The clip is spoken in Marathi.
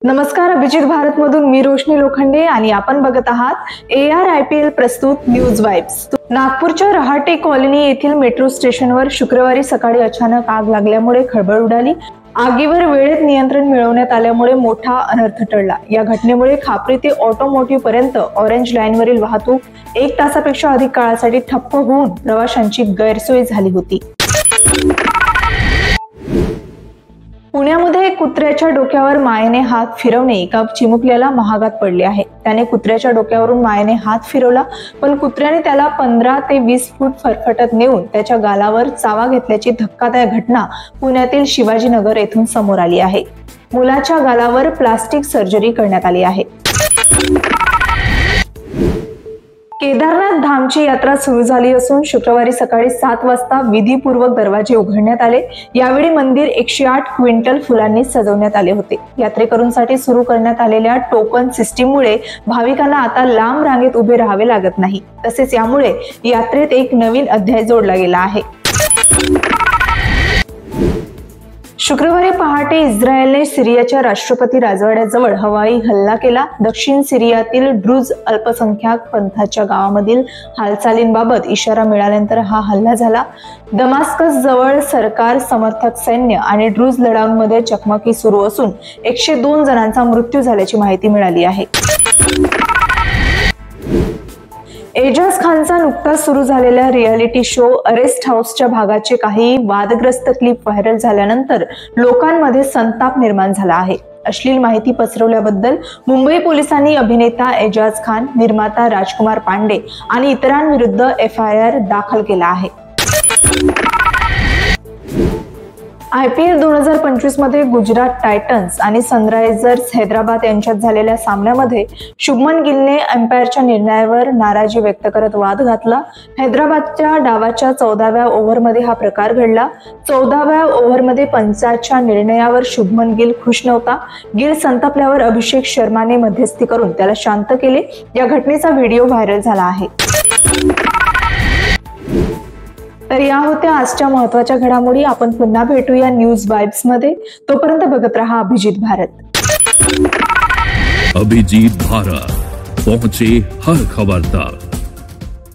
नमस्कार, अभिजित भारत मधून मी रोशनी लोखंडे आणि आपण बघत आहात ARIPL प्रस्तुत न्यूज वाइब्स। नागपूरच्या रहाटे कॉलनी येथील मेट्रो स्टेशनवर शुक्रवारी सकाळी अचानक आग लागल्यामुळे खळबळ उडाली। आगीवर वेळेत नियंत्रण मिळवण्यात आल्यामुळे मोठा अनर्थ टळला। या घटनेमुळे खापरी ते ऑटोमोटिव्ह पर्यंत ऑरेंज लाईनवरील वाहतूक 1 तासापेक्षा अधिक काळासाठी ठप्प होऊन प्रवाशांची गैरसोय झाली होती। पुण्यामध्ये कुत्र्याच्या डोक्यावर मायेने हात फिरवणे एका चिमुकल्याला महागात पडले आहे। त्याने कुत्र्याच्या डोक्यावरून मायेने हात फिरवला, पण कुत्र्याने त्याला 15 ते 20 फूट फरफटत नेऊन त्याच्या गालावर चावा घेतल्याची धक्कादायक घटना पुण्यातील शिवाजीनगर येथून समोर आली आहे। मुलाच्या गालावर प्लास्टिक सर्जरी करण्यात आली आहे। केदारनाथ धामची यात्रा सुरू झाली असून शुक्रवारी सकाळी 7 वाजता विधीपूर्वक दरवाजे उघडण्यात आले। यावेळी मंदिर 108 क्विंटल फुलांनी सजवण्यात आले होते। यात्रेकरूंसाठी सुरू करण्यात आलेल्या टोकन सिस्टीममुळे भाविकांना आता लांब रांगेत उभे राहावे लागत नाही। तसेच यामुळे यात्रेत एक नवीन अध्याय जोडला गेला आहे। शुक्रवारी पहाटे इस्रायलने सिरियाच्या राष्ट्रपती राजवाड्याजवळ हवाई हल्ला केला। दक्षिण सिरियातील ड्रुज अल्पसंख्याक पंथाच्या गावामधील हालचालींबाबत इशारा मिळाल्यानंतर हा हल्ला झाला। दमास्कस जवळ सरकार समर्थक सैन्य आणि ड्रुज लढाऊंमध्ये चकमकी सुरू असून 102 जणांचा मृत्यू झाल्याची माहिती मिळाली आहे। एजाज खानचा नुकताच सुरू झालेल्या रियालिटी शो अरेस्ट हाऊसच्या भागाचे काही वादग्रस्त क्लिप व्हायरल झाल्यानंतर लोकांमध्ये संताप निर्माण झाला आहे। अश्लील माहिती पसरवल्याबद्दल मुंबई पोलिसांनी अभिनेता एजाज खान, निर्माता राजकुमार पांडे आणि इतरांविरुद्ध FIR दाखल केला आहे। IPL 2025 मध्ये गुजरात टायटन्स आणि सनरायझर्स हैदराबाद यांच्यात झालेल्या सामन्यामध्ये शुभमन गिलने अंपायरच्या निर्णयावर नाराजी व्यक्त करत वाद घातला। हैदराबादच्या डावाच्या 14व्या ओव्हरमध्ये हा प्रकार घडला। 14व्या ओव्हरमध्ये पंचाच्या निर्णयावर शुभमन गिल खुश नव्हता। गिल संतापल्यावर अभिषेक शर्माने मध्यस्थी करून त्याला शांत केले। या घटनेचा व्हिडिओ व्हायरल झाला आहे। तर या होत्या आजच्या महत्त्वाच्या घडामोडी। आपण पुन्हा भेटूया न्यूज वाइब्स मध्ये। तोपर्यंत बघत रहा अभिजित भारत। अभिजित भारत, पहुंचे हर खबर तक।